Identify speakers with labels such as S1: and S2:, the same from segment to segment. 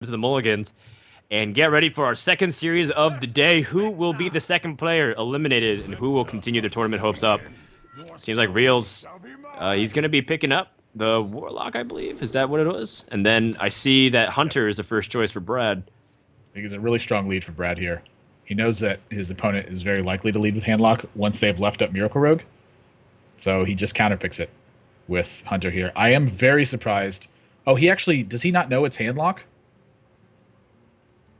S1: to the Mulligans and get ready for our second series of the day. Who will be the second player eliminated and who will continue their tournament hopes up? Seems like Realz, he's going to be picking up the Warlock, I believe. Is that what it was? And then I see that Hunter is the first choice for Brad.
S2: I think it's a really strong lead for Brad here. He knows that his opponent is very likely to lead with Handlock once they've left up Miracle Rogue. So he just counterpicks it with Hunter here. I am very surprised. Oh, does he not know it's Handlock?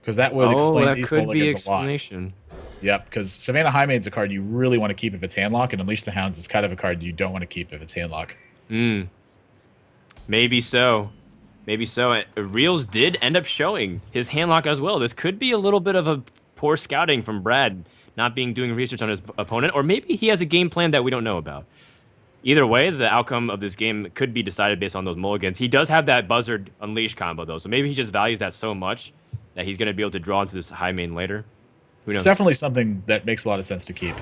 S2: Because that would explain these mulligans a lot. Yep, because Savannah Highmaid's a card you really want to keep if it's Handlock, and Unleash the Hounds is kind of a card you don't want to keep if it's Handlock.
S1: Maybe so. Maybe so. Realz did end up showing his Handlock as well. This could be a little bit of a poor scouting from Brad, not doing research on his opponent, or maybe he has a game plan that we don't know about. Either way, the outcome of this game could be decided based on those mulligans. He does have that Buzzard Unleash combo, though, so maybe he just values that so much that he's going to be able to draw into this high main later. Who knows?
S2: It's definitely something that makes a lot of sense to keep.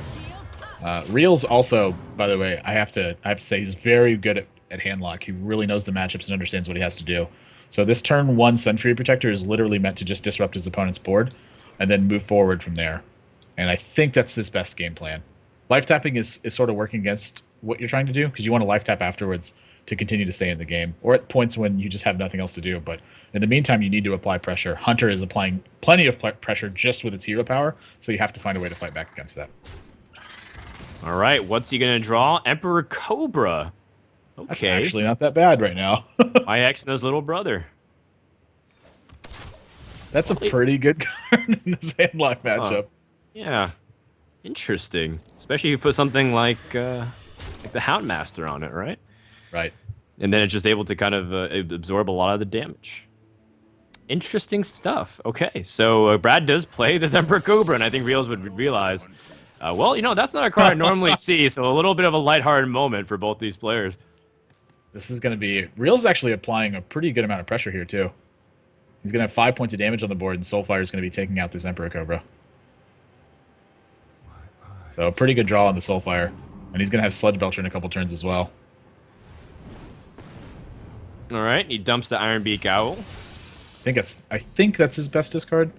S2: Realz also, by the way, I have to say he's very good at Handlock. He really knows the matchups and understands what he has to do. So this turn 1 Sunfury Protector is literally meant to just disrupt his opponent's board and then move forward from there. And I think that's his best game plan. Life tapping is sort of working against what you're trying to do because you want to life tap afterwards to continue to stay in the game, or at points when you just have nothing else to do. But in the meantime, you need to apply pressure. Hunter is applying plenty of pressure just with its hero power, so you have to find a way to fight back against that.
S1: All right, what's he going to draw? Emperor Cobra. Okay.
S2: That's actually not that bad right now.
S1: My ex-No's little brother.
S2: That's a pretty good card in this Handlock matchup.
S1: Yeah. Interesting. Especially if you put something like the Houndmaster on it, right?
S2: Right.
S1: And then it's just able to kind of absorb a lot of the damage. Interesting stuff. Okay, so Brad does play this Emperor Cobra, and I think Realz would realize, well, you know, that's not a card I normally see, so a little bit of a lighthearted moment for both these players.
S2: This is going to be... Realz actually applying a pretty good amount of pressure here, too. He's going to have 5 points of damage on the board, and Soulfire is going to be taking out this Emperor Cobra. So a pretty good draw on the Soulfire. And he's going to have Sludge Belcher in a couple turns as well.
S1: All right, he dumps the Ironbeak Owl.
S2: I think that's his best discard.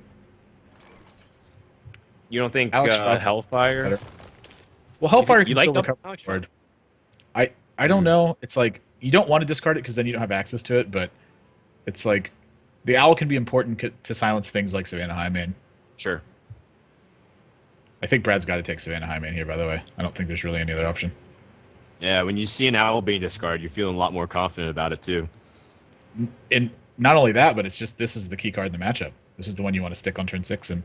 S1: You don't think Hellfire?
S2: Better. Well, Hellfire can
S1: like
S2: still recover the card. I don't know. It's like you don't want to discard it because then you don't have access to it. But it's like the Owl can be important to silence things like Savannah Highmaid.
S1: Sure.
S2: I think Brad's got to take Savannah Highmaid here. By the way, I don't think there's really any other option.
S1: Yeah, when you see an Owl being discarded, you're feeling a lot more confident about it too.
S2: And not only that, but it's just this is the key card in the matchup. This is the one you want to stick on turn 6 and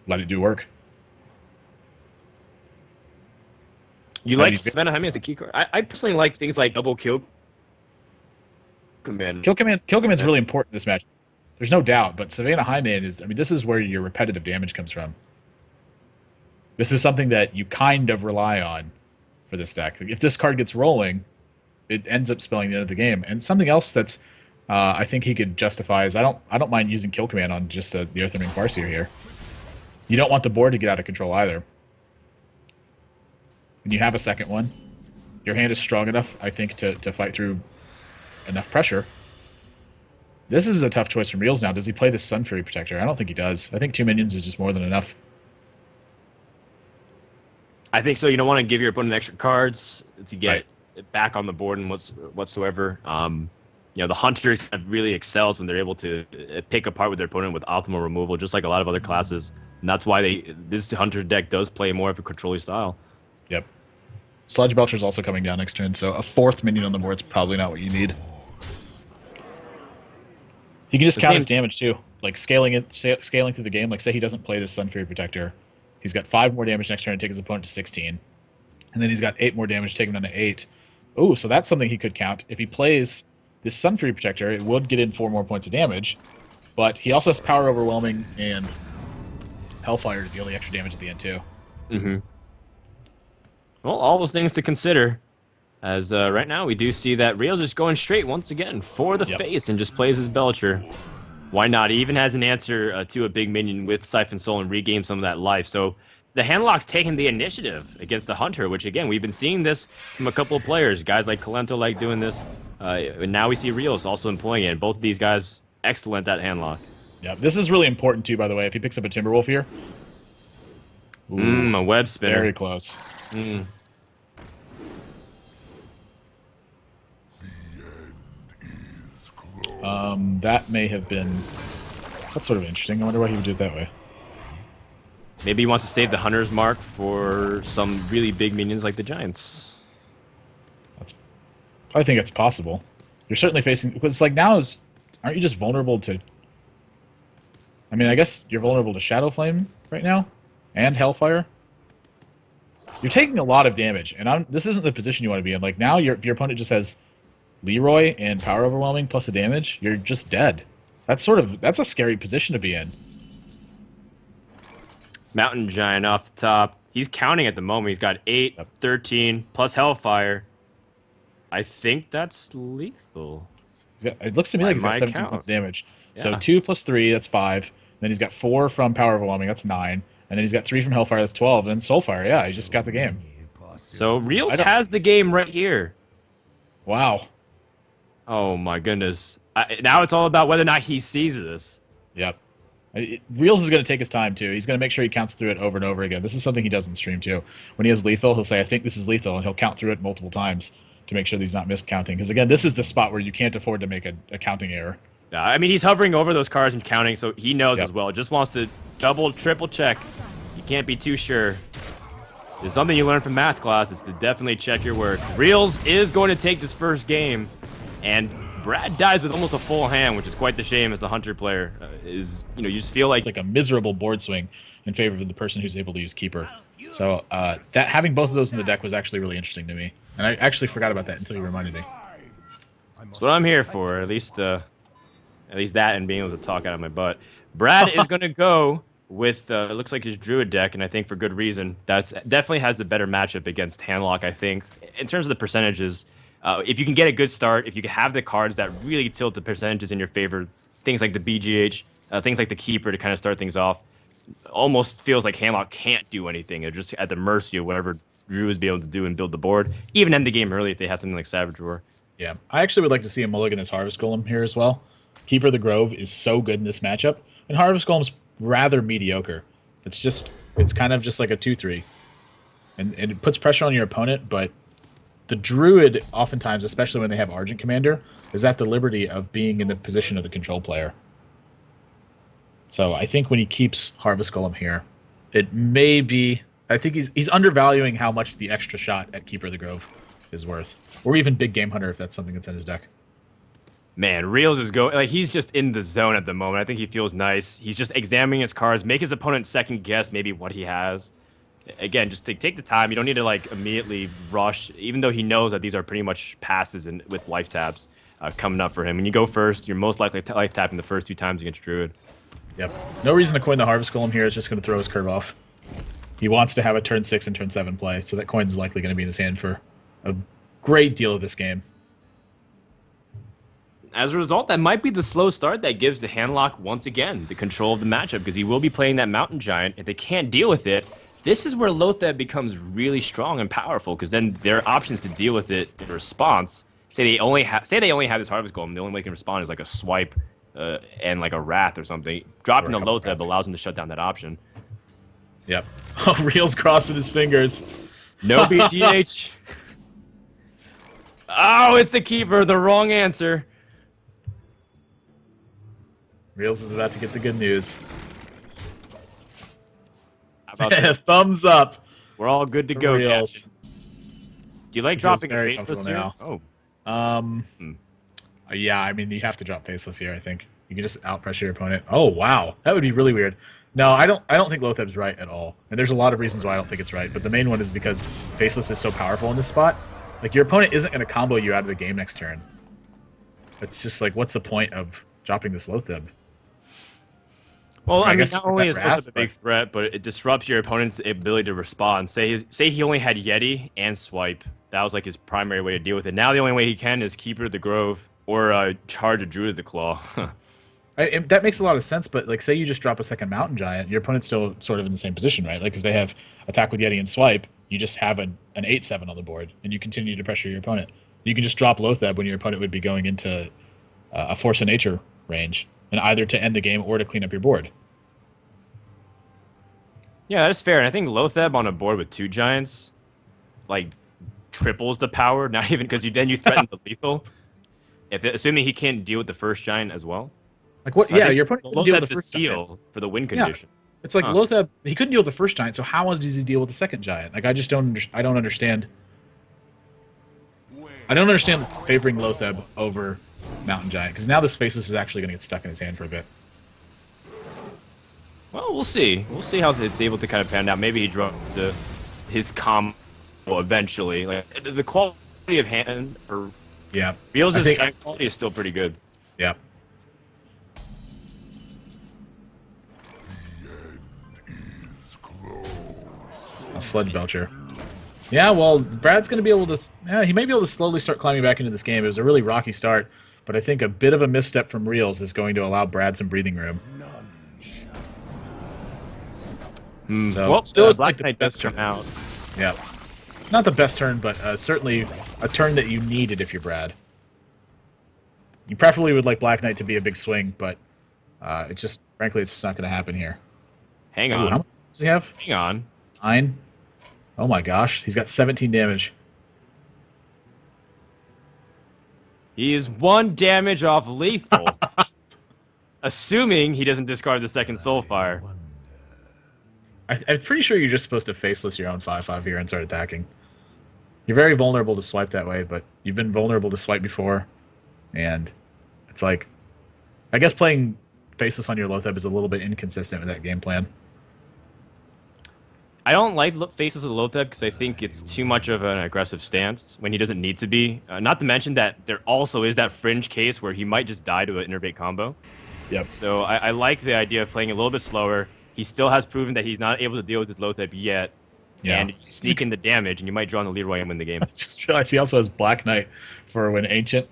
S2: let it do work.
S1: You like Savannah Highmaid as a key card? I personally like things like double kill command.
S2: Kill command's really important in this match. There's no doubt, but Savannah Highmaid is... I mean, this is where your repetitive damage comes from. This is something that you kind of rely on for this deck. If this card gets rolling, it ends up spelling the end of the game. And something else that's I think he could justify is I don't mind using Kill Command on just the Earthring Farseer here. You don't want the board to get out of control either. When you have a second one, your hand is strong enough, I think, to fight through enough pressure. This is a tough choice from Realz now. Does he play this Sunfury Protector? I don't think he does. I think 2 minions is just more than enough.
S1: I think so. You don't want to give your opponent extra cards to get it back on the board and whatsoever. You know, the Hunter really excels when they're able to pick apart with their opponent with optimal removal, just like a lot of other classes. And that's why this Hunter deck does play more of a controlling style.
S2: Yep. Sludge Belcher's also coming down next turn, so a 4th minion on the board's probably not what you need. He can just count his damage too, like scaling through the game. Like say he doesn't play this Sunfury Protector, he's got 5 more damage next turn to take his opponent to 16, and then he's got 8 more damage to take him down to 8. Ooh, so that's something he could count. If he plays this Sunfury Protector, it would get in 4 more points of damage, but he also has Power Overwhelming and Hellfire to deal the extra damage at the end too.
S1: Mm-hmm. Well, all those things to consider. As right now, we do see that Realz is going straight once again for the face and just plays his Belcher. Why not? He even has an answer to a big minion with Siphon Soul and regain some of that life. So the Handlock's taking the initiative against the Hunter, which, again, we've been seeing this from a couple of players. Guys like Kalento like doing this. And now we see Realz also employing it. Both of these guys, excellent at Handlock.
S2: Yeah, this is really important too, by the way. If he picks up a Timberwolf here.
S1: A web spinner.
S2: Very close. That may have been... That's sort of interesting. I wonder why he would do it that way.
S1: Maybe he wants to save the Hunter's Mark for some really big minions like the Giants.
S2: I think it's possible. You're certainly facing... Because it's like now is... Aren't you just vulnerable to... I mean, I guess you're vulnerable to Shadow Flame right now? And Hellfire? You're taking a lot of damage, and this isn't the position you want to be in. Like, now your opponent just has Leroy and Power Overwhelming plus the damage. You're just dead. That's a scary position to be in.
S1: Mountain Giant off the top. He's counting at the moment. He's got 8, 13, plus Hellfire. I think that's lethal.
S2: It looks to me like he's got 17 points damage.
S1: Yeah.
S2: So 2 plus 3, that's 5. Then he's got 4 from Power Overwhelming, that's 9. And then he's got 3 from Hellfire, that's 12. And then Soulfire, yeah, he just got the game.
S1: So Realz has the game right here.
S2: Wow.
S1: Oh my goodness. Now it's all about whether or not he sees this.
S2: Yep. Realz is going to take his time, too. He's going to make sure he counts through it over and over again. This is something he does in stream, too. When he has lethal, he'll say, I think this is lethal, and he'll count through it multiple times to make sure that he's not miscounting. Because, again, this is the spot where you can't afford to make a counting error.
S1: Yeah, I mean, he's hovering over those cards and counting, so he knows as well. Just wants to double, triple check. You can't be too sure. There's something you learn from math class is to definitely check your work. Realz is going to take this first game, and Brad dies with almost a full hand, which is quite the shame as a Hunter player. You just feel like...
S2: It's like a miserable board swing in favor of the person who's able to use Keeper. So that having both of those in the deck was actually really interesting to me. And I actually forgot about that until you reminded me.
S1: That's what I'm here for, at least that and being able to talk out of my butt. Brad is going to go with, it looks like his Druid deck, and I think for good reason. That's definitely has the better matchup against Handlock, I think. In terms of the percentages, if you can get a good start, if you can have the cards that really tilt the percentages in your favor, things like the BGH, things like the Keeper to kind of start things off, almost feels like Handlock can't do anything. They're just at the mercy of whatever Druids be able to do and build the board. Even end the game early if they have something like Savage Roar.
S2: Yeah, I actually would like to see a mulligan this Harvest Golem here as well. Keeper of the Grove is so good in this matchup, and Harvest Golem's rather mediocre. It's kind of just like a 2-3. And it puts pressure on your opponent, but the Druid, oftentimes, especially when they have Argent Commander, is at the liberty of being in the position of the control player. So I think when he keeps Harvest Golem here, it may be... I think he's undervaluing how much the extra shot at Keeper of the Grove is worth. Or even Big Game Hunter if that's something that's in his deck.
S1: Man, Realz is going... Like, he's just in the zone at the moment. I think he feels nice. He's just examining his cards, make his opponent second guess maybe what he has. Again, just take the time. You don't need to, like, immediately rush, even though he knows that these are pretty much passes with life taps coming up for him. When you go first, you're most likely life tapping the first 2 times against Druid.
S2: Yep. No reason to coin the Harvest Golem here. It's just going to throw his curve off. He wants to have a turn 6 and turn 7 play, so that coin's likely going to be in his hand for a great deal of this game.
S1: As a result, that might be the slow start that gives the Handlock, once again, the control of the matchup, because he will be playing that Mountain Giant. If they can't deal with it, this is where Lotheb becomes really strong and powerful, because then there are options to deal with it in response. Say they only have this Harvest Golem, the only way they can respond is like a swipe and like a Wrath or something. Dropping the Lotheb allows him to shut down that option.
S2: Yep. Oh, Realz crossing his fingers.
S1: No BGH. Oh, it's the Keeper. The wrong answer.
S2: Realz is about to get the good news.
S1: How about this?
S2: Thumbs up.
S1: We're all good to go, Captain. Do you like dropping a Faceless here?
S2: Now.
S1: Oh.
S2: Yeah, I mean, you have to drop Faceless here, I think. You can just out-pressure your opponent. Oh, wow. That would be really weird. No, I don't think Lotheb's right at all. And there's a lot of reasons why I don't think it's right, but the main one is because Faceless is so powerful in this spot. Like, your opponent isn't going to combo you out of the game next turn. It's just like, what's the point of dropping this Lotheb?
S1: Well, I mean, not only is Lotheb a big threat, but it disrupts your opponent's ability to respond. Say he only had Yeti and Swipe. That was like his primary way to deal with it. Now the only way he can is Keeper of the Grove or charge a Druid of the Claw.
S2: That makes a lot of sense, but like, say you just drop a second Mountain Giant, your opponent's still sort of in the same position, right? Like, if they have Attack with Yeti and Swipe, you just have an 8/7 on the board, and you continue to pressure your opponent. You can just drop Lotheb when your opponent would be going into a Force of Nature range. and either to end the game or to clean up your board.
S1: Yeah, that's fair. And I think Lotheb on a board with 2 giants, like, triples the power. Not even because then you threaten the lethal. Assuming he can't deal with the first giant as well.
S2: Like what?
S1: So
S2: yeah, your opponent couldn't deal with
S1: Lotheb's
S2: the
S1: a
S2: first
S1: seal
S2: giant.
S1: for the win condition.
S2: It's like
S1: Huh.
S2: Lotheb. He couldn't deal with the first giant, so how does he deal with the second giant? Like I just don't. I don't understand. I don't understand favoring Lotheb over Mountain Giant because now this Faceless is actually going to get stuck in his hand for a bit.
S1: Well, we'll see. We'll see how it's able to kind of pan out. Maybe he drops to his combo eventually. Like the quality of hand for
S2: Yeah.
S1: Realz'
S2: think-
S1: hand quality is still pretty good.
S2: Yeah. A Sludge Belcher. Yeah, well, Brad's going to be able to... Yeah, he may be able to slowly start climbing back into this game. It was a really rocky start, but I think a bit of a misstep from Realz is going to allow Brad some breathing room. So,
S1: Well,
S2: still is
S1: Black
S2: like the
S1: Knight does
S2: best
S1: come
S2: turn.
S1: out.
S2: Yeah. Not the best turn, but certainly a turn that you needed if you're Brad. You preferably would like Black Knight to be a big swing, but it's just, frankly, it's just not going to happen here.
S1: Hang
S2: Ooh,
S1: on.
S2: how much does he have?
S1: Hang on.
S2: 9. Oh my gosh, he's got 17 damage.
S1: He is 1 damage off lethal. Assuming he doesn't discard the second Soulfire.
S2: I'm pretty sure you're just supposed to faceless your own 5/5 here and start attacking. You're very vulnerable to swipe that way, but you've been vulnerable to swipe before, and it's like, I guess playing faceless on your Lotheb is a little bit inconsistent with that game plan.
S1: I don't like faces of Lotheb because I think it's too much of an aggressive stance when he doesn't need to be. Not to mention that there also is that fringe case where he might just die to an innervate combo.
S2: Yep.
S1: So I like the idea of playing a little bit slower. He still has proven that he's not able to deal with his Lotheb yet.
S2: Yeah.
S1: And you sneak in the damage, and you might draw on the Leroy and win the game.
S2: I just realized he also has Black Knight for when Ancient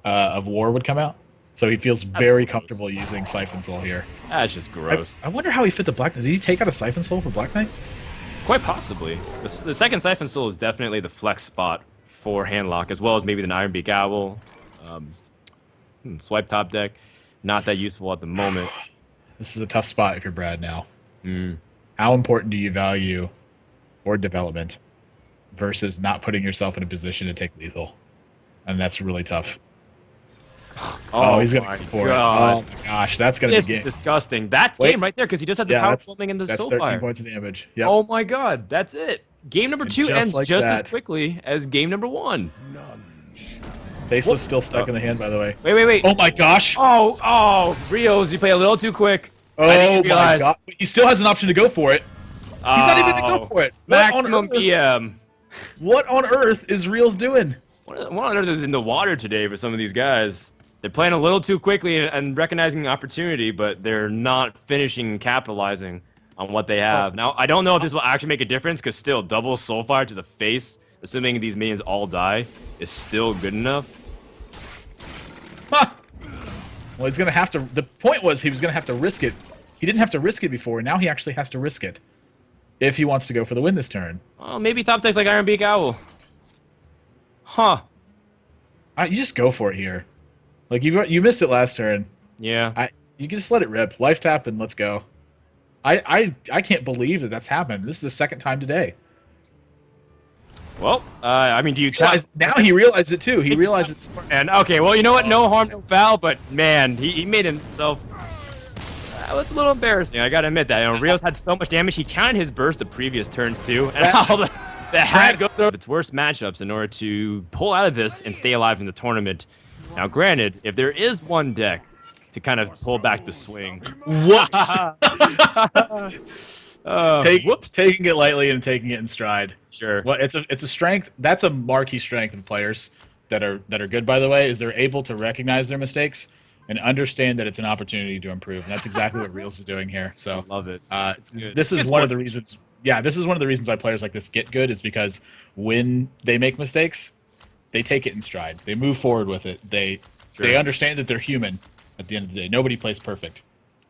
S2: of War would come out. So he feels very
S1: gross.
S2: comfortable using Siphon Soul here.
S1: That's just gross.
S2: I wonder how he fit the Black Knight. Did he take out a Siphon Soul for Black Knight?
S1: Quite possibly. The second Siphon Soul is definitely the flex spot for Handlock, as well as maybe the Ironbeak Owl. Swipe top deck. Not that useful at the moment.
S2: This is a tough spot if you're Brad now.
S1: Mm.
S2: How important do you value board development versus not putting yourself in a position to take lethal? And that's really tough. Oh, he's going to go for it. Oh my gosh, that's going to
S1: This
S2: be
S1: is
S2: game.
S1: disgusting. That's
S2: Wait.
S1: game right there because he does have the
S2: Yeah,
S1: power
S2: that's-
S1: bombing and the
S2: That's
S1: soul
S2: 13
S1: fire.
S2: points of damage. Yep.
S1: Oh my god, that's it. Game number 2
S2: just
S1: ends
S2: like
S1: just as
S2: that.
S1: quickly as game number 1.
S2: Faceless still stuck in the hand, by the way.
S1: Wait.
S2: Oh my gosh!
S1: Oh, Realz, you play a little too quick. I
S2: Oh
S1: didn't
S2: my
S1: realize.
S2: god! He still has an option to go for it. He's not even going to go for it.
S1: Maximum PM.
S2: What on earth is Realz doing?
S1: What on earth is in the water today for some of these guys? They're playing a little too quickly and recognizing the opportunity, but they're not finishing and capitalizing on what they have. Now, I don't know if this will actually make a difference, because still, double Soulfire to the face, assuming these minions all die, is still good enough.
S2: Huh. Well, he's going to have to... The point was he was going to have to risk it. He didn't have to risk it before. Now he actually has to risk it if he wants to go for the win this turn.
S1: Oh, maybe top decks like Ironbeak Owl. Huh.
S2: You just go for it here. Like, you missed it last turn.
S1: Yeah.
S2: You can just let it rip. Life tap and let's go. I can't believe that that's happened. This is the second time today.
S1: Well, I mean, do you tap?
S2: Now he realized it too. He realized it's...
S1: And okay, well, you know what? No harm, no foul. But man, he made himself. It's a little embarrassing. I gotta admit that. You know, Realz had so much damage. He counted his burst the previous turns too, and how the hat goes over its worst matchups in order to pull out of this and stay alive in the tournament. Now, granted, if there is one deck to kind of pull back the swing,
S2: Whoops.
S1: whoops.
S2: Taking it lightly and taking it in stride.
S1: Sure.
S2: Well, it's a strength. That's a marquee strength of players that are good. By the way, is they're able to recognize their mistakes and understand that it's an opportunity to improve. And that's exactly what Realz is doing here. So
S1: Love it. Good.
S2: this is
S1: Good
S2: one of the
S1: sportsmanship.
S2: reasons. Yeah, this is one of the reasons why players like this get good, is because when they make mistakes, they take it in stride. They move forward with it. They understand that they're human. At the end of the day, nobody plays perfect.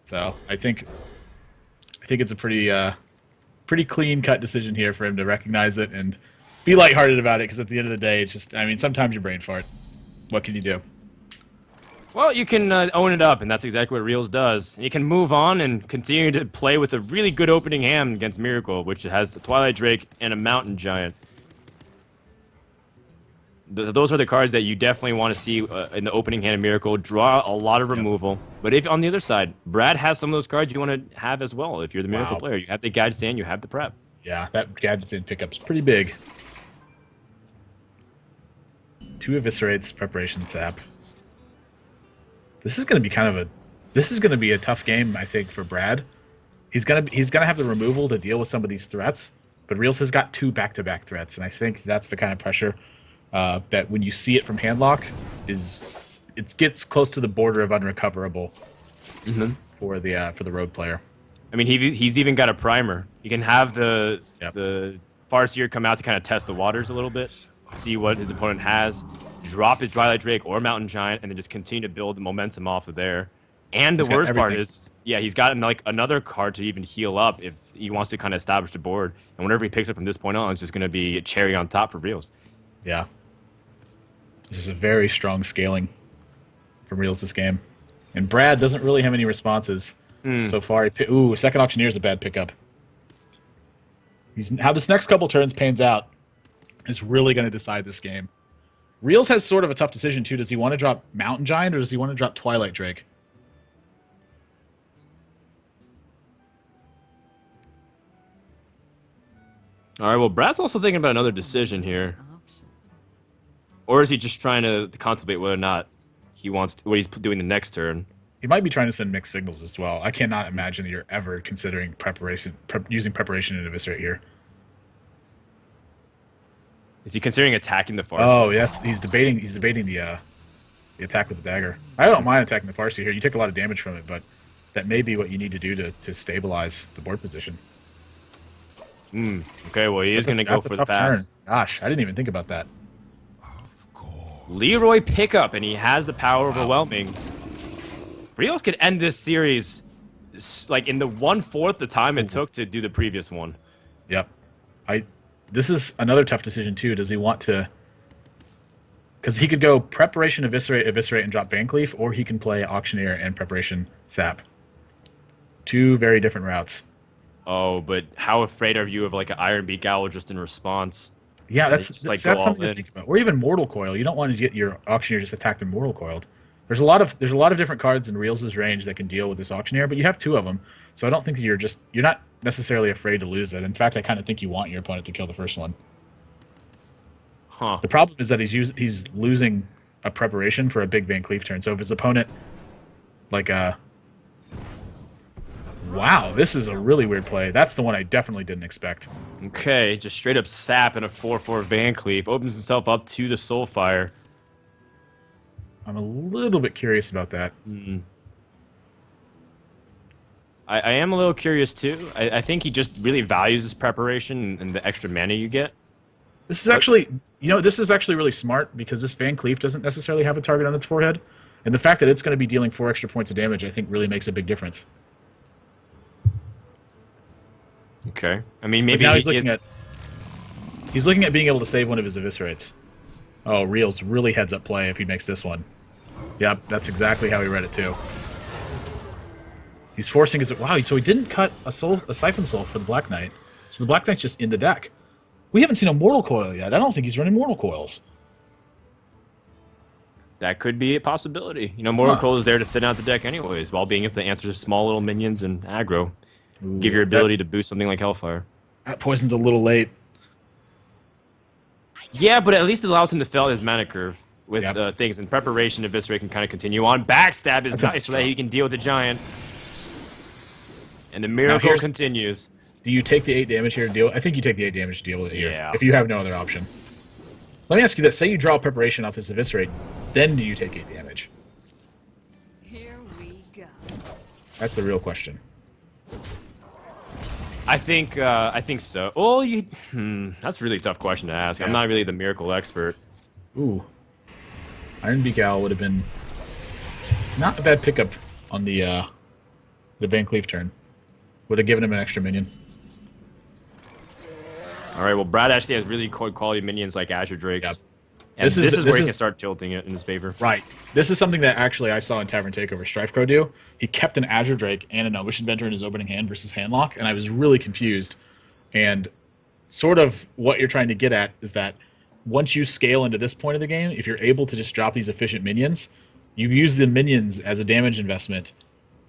S2: So I think it's a pretty clean cut decision here for him to recognize it and be lighthearted about it. Because at the end of the day, it's just, I mean, sometimes your brain fart. What can you do?
S1: Well, you can own it up, and that's exactly what Realz does. You can move on and continue to play with a really good opening hand against Miracle, which has a Twilight Drake and a Mountain Giant. Those are the cards that you definitely want to see in the opening hand of Miracle. Draw a lot of removal. But if on the other side, Brad has some of those cards you want to have as well. If you're the Miracle player, you have the Guide Stand, you have the prep.
S2: Yeah, that Guide Stand pickup's pretty big. 2 Eviscerates, Preparation Sap. This is going to be a tough game, I think, for Brad. He's gonna have the removal to deal with some of these threats, but Realz has got 2 back-to-back threats, and I think that's the kind of pressure that when you see it from handlock, it gets close to the border of unrecoverable for the road player.
S1: I mean, he's even got a primer. You can have the Farseer come out to kind of test the waters a little bit, see what his opponent has, drop his Twilight Drake or Mountain Giant, and then just continue to build the momentum off of there. And the worst part is, he's got like another card to even heal up if he wants to kind of establish the board. And whenever he picks it from this point on, it's just going to be a cherry on top for Realz.
S2: Yeah. This is a very strong scaling from Realz this game. And Brad doesn't really have any responses so far. Ooh, Second Auctioneer is a bad pickup. How this next couple turns pans out is really going to decide this game. Realz has sort of a tough decision, too. Does he want to drop Mountain Giant or does he want to drop Twilight Drake?
S1: All right, well, Brad's also thinking about another decision here. Or is he just trying to contemplate whether or not he wants what he's doing the next turn?
S2: He might be trying to send mixed signals as well. I cannot imagine that you're ever considering using preparation in Eviscerate here.
S1: Is he considering attacking the Farseer?
S2: Oh, yes. He's debating the attack with the dagger. I don't mind attacking the Farseer here. You take a lot of damage from it, but that may be what you need to do to stabilize the board position.
S1: Okay, well, he is going to go for the pass.
S2: Gosh, I didn't even think about that.
S1: Leroy pickup, and he has the power overwhelming. Realz could end this series like in the 1/4 the time it took to do the previous one.
S2: Yep. This is another tough decision too. Does he want to? Because he could go preparation, eviscerate, and drop Bankleaf, or he can play auctioneer and preparation sap. 2 very different routes.
S1: Oh, but how afraid are you of like an Iron Beak Owl just in response?
S2: Yeah, that's
S1: go all
S2: something to think about. Or even Mortal Coil. You don't want to get your auctioneer just attacked and Mortal Coiled. There's a lot of different cards in Realz's range that can deal with this auctioneer, but you have 2 of them, so I don't think that you're not necessarily afraid to lose it. In fact, I kind of think you want your opponent to kill the first one.
S1: Huh.
S2: The problem is that he's losing a preparation for a big Van Cleef turn. So if his opponent, wow, this is a really weird play. That's the one I definitely didn't expect.
S1: Okay, just straight up sap and a 4/4 Van Cleef opens himself up to the Soulfire.
S2: I'm a little bit curious about that.
S1: I am a little curious too. I think he just really values his preparation and the extra mana you get.
S2: This is actually, this is actually really smart because this Van Cleef doesn't necessarily have a target on its forehead, and the fact that it's going to be dealing 4 extra points of damage, I think, really makes a big difference.
S1: Okay, I mean maybe
S2: now he's looking at being able to save one of his eviscerates. Oh, Realz really heads up play if he makes this one. Yep, that's exactly how he read it too. He's forcing his... Wow, so he didn't cut a Siphon Soul for the Black Knight. So the Black Knight's just in the deck. We haven't seen a Mortal Coil yet. I don't think he's running Mortal Coils.
S1: That could be a possibility. Mortal Coil is there to thin out the deck anyways, while being able to answer to small little minions and aggro. Give your ability to boost something like Hellfire.
S2: That poison's a little late.
S1: Yeah, but at least it allows him to fill out his mana curve with things. And preparation, Eviscerate can kind of continue on. Backstab is nice so that he can deal with the Giant. And the miracle continues.
S2: Do you take the 8 damage here to deal? I think you take the 8 damage to deal with it here.
S1: Yeah.
S2: If you have no other option. Let me ask you this. Say you draw preparation off this Eviscerate, then do you take 8 damage?
S3: Here we go.
S2: That's the real question.
S1: I think so. Oh, that's a really tough question to ask. Yeah. I'm not really the miracle expert.
S2: Ooh. Iron Beak Owl would have been not a bad pickup on the Van Cleef turn. Would have given him an extra minion.
S1: All right, well, Brad actually has really quality minions like Azure Drakes.
S2: Yep.
S1: And this is where he
S2: is
S1: can start tilting it in his favor.
S2: right. This is something that actually I saw in Tavern Takeover StrifeCro do. He kept an Azure Drake and an Elvish Inventor in his opening hand versus Handlock, and I was really confused. And sort of what you're trying to get at is that once you scale into this point of the game, if you're able to just drop these efficient minions, you use the minions as a damage investment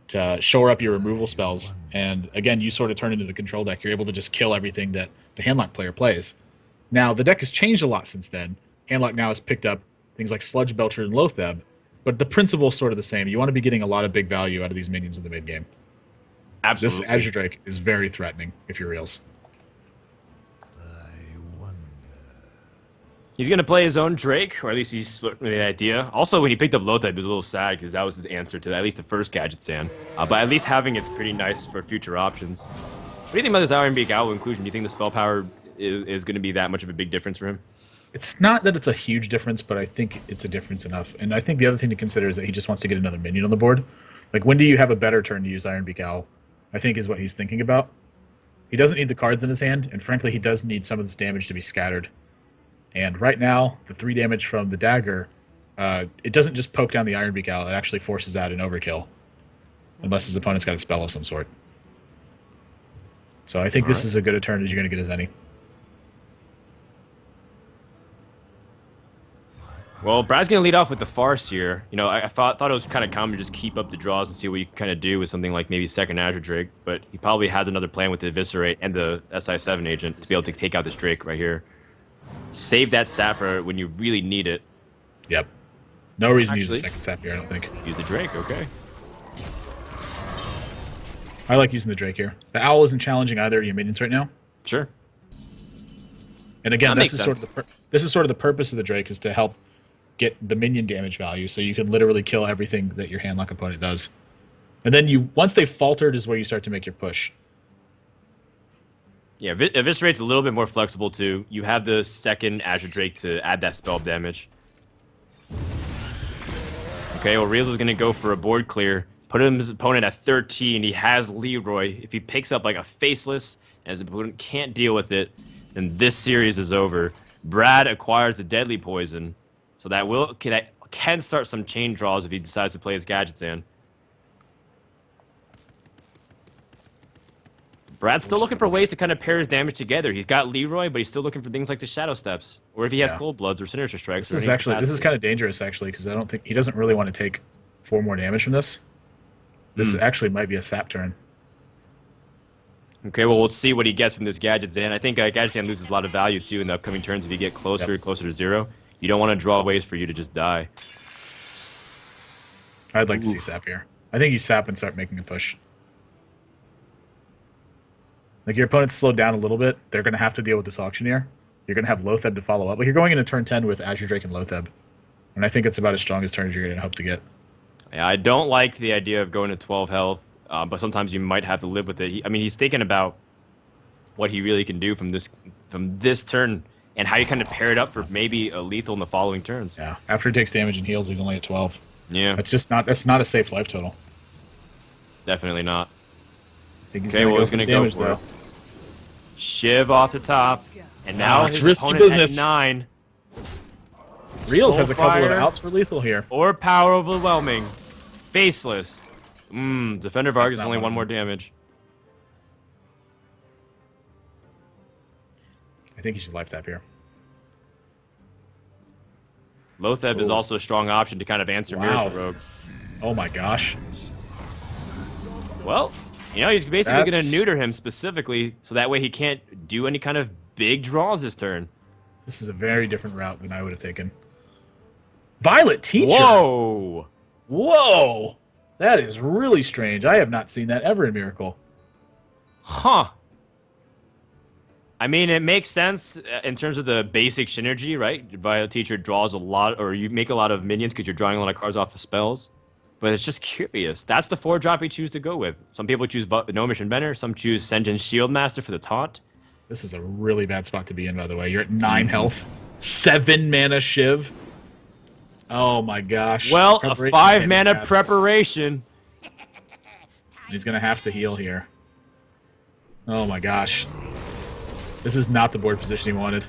S2: to shore up your removal spells. And again, you sort of turn into the control deck. You're able to just kill everything that the Handlock player plays. Now, the deck has changed a lot since then. Handlock now has picked up things like Sludge Belcher and Loatheb, but the principle is sort of the same. You want to be getting a lot of big value out of these minions in the mid game.
S1: Absolutely.
S2: This Azure Drake is very threatening if you're Realz.
S1: He's going to play his own Drake, or at least he's with the idea. Also, when he picked up Loatheb, he was a little sad because that was his answer to at least the first Gadget Sand. But at least having it's pretty nice for future options. What do you think about this Iron Beak Owl inclusion? Do you think the spell power is going to be that much of a big difference for him?
S2: It's not that it's a huge difference, but I think it's a difference enough. And I think the other thing to consider is that he just wants to get another minion on the board. Like, when do you have a better turn to use Iron Beak Owl? I think is what he's thinking about. He doesn't need the cards in his hand, and frankly, he does need some of this damage to be scattered. And right now, the 3 damage from the dagger, it doesn't just poke down the Iron Beak Owl, it actually forces out an overkill. Unless his opponent's got a spell of some sort. So I think this is as good a turn as you're going to get as any.
S1: Well, Brad's going to lead off with the Farce here. You know, I thought it was kind of common to just keep up the draws and see what you can kind of do with something like maybe second Azure Drake, but he probably has another plan with the Eviscerate and the SI7 agent to be able to take out this Drake right here. Save that sap for when you really need it.
S2: Yep. No reason to use the second sap here, I don't think.
S1: Use the Drake, okay.
S2: I like using the Drake here. The Owl isn't challenging either of your minions right now.
S1: Sure.
S2: And again,
S1: That
S2: this
S1: makes
S2: is sort of the purpose of the Drake, is to help get the minion damage value, so you can literally kill everything that your Handlock opponent does. And then once they've faltered is where you start to make your push.
S1: Yeah, Eviscerate's a little bit more flexible too. You have the second Azure Drake to add that spell damage. Okay, well, Realz is going to go for a board clear. Put his opponent at 13. He has Leroy. If he picks up like a Faceless and his opponent can't deal with it, then this series is over. Brad acquires the Deadly Poison. So that can start some chain draws if he decides to play his Gadget Sand. Brad's still looking for ways to kind of pair his damage together. He's got Leroy, but he's still looking for things like the Shadow Steps, or if he has Cold Bloods or Sinister Strikes.
S2: This is kind of dangerous actually, because I don't think he doesn't really want to take 4 more damage from this. This actually might be a sap turn.
S1: Okay, well, we'll see what he gets from this Gadget Sand. I think Gadget Sand loses a lot of value too in the upcoming turns if you get closer to 0. You don't want to draw ways for you to just die.
S2: I'd like to see sap here. I think you sap and start making a push. Like, your opponent's slowed down a little bit. They're going to have to deal with this Auctioneer. You're going to have Loatheb to follow up. But you're going into turn 10 with Azure Drake and Loatheb. And I think it's about as strong as turn as you're going to hope to get. Yeah,
S1: I don't like the idea of going to 12 health, but sometimes you might have to live with it. I mean, he's thinking about what he really can do from this turn and how you kind of pair it up for maybe a lethal in the following turns.
S2: Yeah, after he takes damage and heals, he's only at 12.
S1: Yeah.
S2: That's not a safe life total.
S1: Definitely not.
S2: Okay, well, he's going to go for it.
S1: Shiv off the top, and now his
S2: risky
S1: opponent
S2: business.
S1: at 9.
S2: Realz has a couple of outs for lethal here.
S1: Or Power Overwhelming. Faceless. Defender of Argus is only 1 more damage.
S2: I think he should life tap here.
S1: Loatheb is also a strong option to kind of answer Miracle Rogue.
S2: Oh my gosh.
S1: Well, you know, he's basically going to neuter him specifically, so that way he can't do any kind of big draws this turn.
S2: This is a very different route than I would have taken. Violet Teacher!
S1: Whoa!
S2: Whoa! That is really strange. I have not seen that ever in Miracle.
S1: Huh. I mean, it makes sense in terms of the basic synergy, right? Violet Teacher draws a lot, or you make a lot of minions because you're drawing a lot of cards off the spells. But it's just curious. That's the 4-drop we choose to go with. Some people choose Gnomish Inventor. Some choose Sen'jin Shieldmaster for the taunt.
S2: This is a really bad spot to be in, by the way. You're at 9 health. 7 mana Shiv. Oh my gosh.
S1: Well, a 5 mana preparation.
S2: He's going to have to heal here. Oh my gosh. This is not the board position he wanted.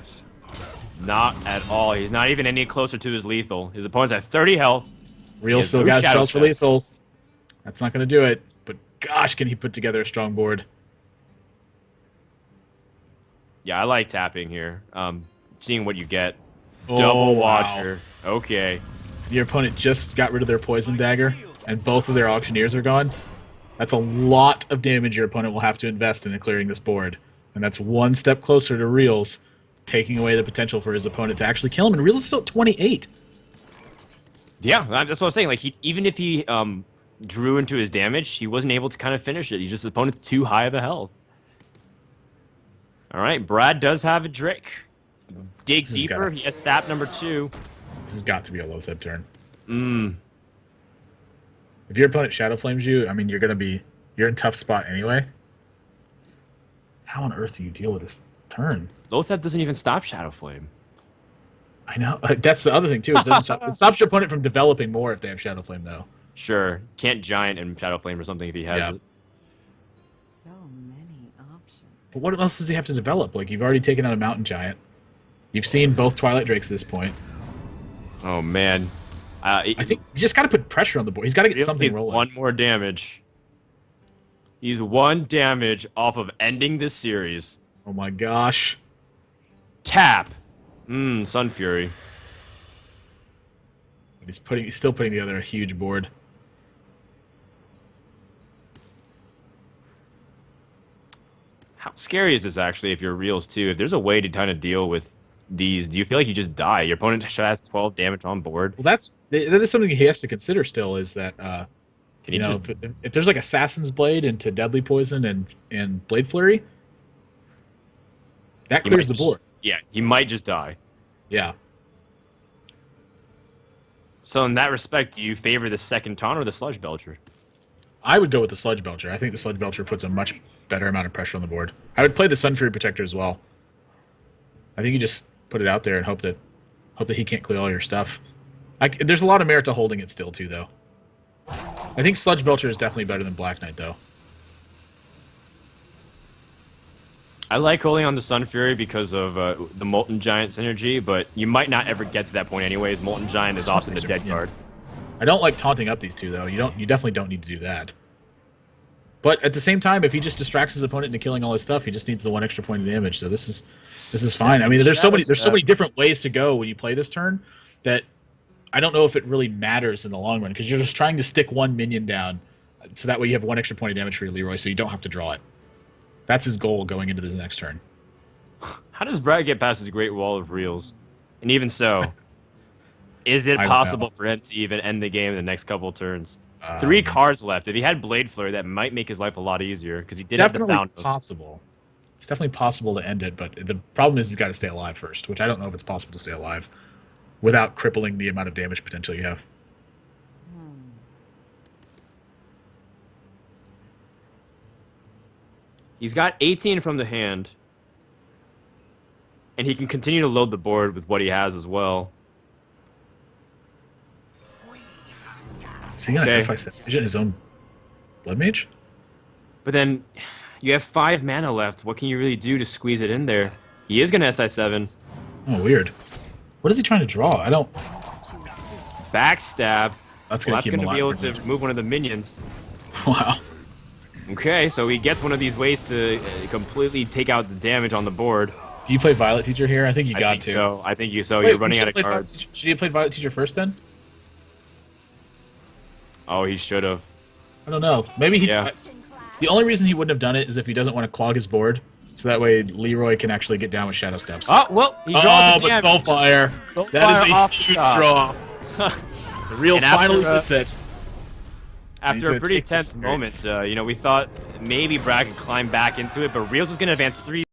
S1: Not at all. He's not even any closer to his lethal. His opponent's at 30 health.
S2: Real
S1: has
S2: still
S1: no
S2: got
S1: shadow
S2: spells for
S1: steps.
S2: lethals. That's not going to do it. But gosh, can he put together a strong board?
S1: Yeah, I like tapping here. Seeing what you get.
S2: Oh,
S1: Double
S2: wow.
S1: Watcher. Okay.
S2: Your opponent just got rid of their poison dagger, and both of their auctioneers are gone. That's a lot of damage your opponent will have to invest in clearing this board. And that's one step closer to Realz taking away the potential for his opponent to actually kill him. And Realz is still at 28.
S1: Yeah, that's what I was saying. Like, even if he drew into his damage, he wasn't able to kind of finish it. He's just his opponent's too high of a health. All right, Brad does have a Drake. Dig deeper. He has sap number 2.
S2: This has got to be a low-theb turn. If your opponent Shadow Flames you, I mean, you're in a tough spot anyway. How on earth do you deal with this turn?
S1: Lothep doesn't even stop Shadow Flame.
S2: I know. That's the other thing, too. It stops your opponent from developing more if they have Shadow Flame, though.
S1: Sure. Can't Giant and Shadow Flame or something if he has it.
S3: So many options.
S2: But what else does he have to develop? Like, you've already taken out a Mountain Giant. You've seen both Twilight Drakes at this point.
S1: Oh, man.
S2: I think you just got to put pressure on the board. He's got to get something rolling.
S1: One more damage. He's 1 damage off of ending this series.
S2: Oh my gosh.
S1: Tap. Sun Fury.
S2: He's still putting together a huge board.
S1: How scary is this actually if you're Realz too? If there's a way to kind of deal with these, do you feel like you just die? Your opponent has 12 damage on board.
S2: Well, that is something he has to consider still, is that
S1: Can he just
S2: if there's like Assassin's Blade into Deadly Poison and Blade Flurry, that clears the board.
S1: Yeah, he might just die.
S2: Yeah.
S1: So in that respect, do you favor the second taunt or the Sludge Belcher?
S2: I would go with the Sludge Belcher. I think the Sludge Belcher puts a much better amount of pressure on the board. I would play the Sun Fury Protector as well. I think you just put it out there and hope that he can't clear all your stuff. There's a lot of merit to holding it still, too, though. I think Sludge Belcher is definitely better than Black Knight, though.
S1: I like holding on to Sun Fury because of the Molten Giant synergy, but you might not ever get to that point anyways. Molten Giant is often a dead card.
S2: I don't like taunting up these two, though. You definitely don't need to do that. But at the same time, if he just distracts his opponent into killing all his stuff, he just needs the 1 extra point of damage. So this is fine. I mean, there's so many different ways to go when you play this turn that I don't know if it really matters in the long run, because you're just trying to stick 1 minion down, so that way you have 1 extra point of damage for your Leroy, so you don't have to draw it. That's his goal going into this next turn.
S1: How does Brad get past his Great Wall of Reels? And even so, is it possible for him to even end the game in the next couple of turns? 3 cards left. If he had Blade Flurry, that might make his life a lot easier, because he did have the Foundos.
S2: Possible. It's definitely possible to end it, but the problem is he's got to stay alive first, which I don't know if it's possible to stay alive without crippling the amount of damage potential you have.
S1: He's got 18 from the hand, and he can continue to load the board with what he has as well.
S2: Is he going to SI his own Blood Mage?
S1: But then you have 5 mana left. What can you really do to squeeze it in there? He is going to SI7.
S2: Oh, weird. What is he trying to draw? I don't...
S1: Backstab.
S2: That's going
S1: to be able to move one of the minions.
S2: Wow.
S1: Okay, so he gets one of these ways to completely take out the damage on the board.
S2: Do you play Violet Teacher here? I think you got to.
S1: So. I think you so.
S2: Wait,
S1: you're running out of cards.
S2: Should he have played Violet Teacher first then?
S1: Oh, he should have.
S2: I don't know. Maybe he...
S1: Yeah.
S2: The only reason he wouldn't have done it is if he doesn't want to clog his board, so that way Leroy can actually get down with Shadow Steps.
S1: Oh, well, he draws the damage.
S2: Soulfire. That is a huge draw. The Real finally gets it.
S1: After a pretty tense moment, we thought maybe Brad could climb back into it, but Realz is going to advance 3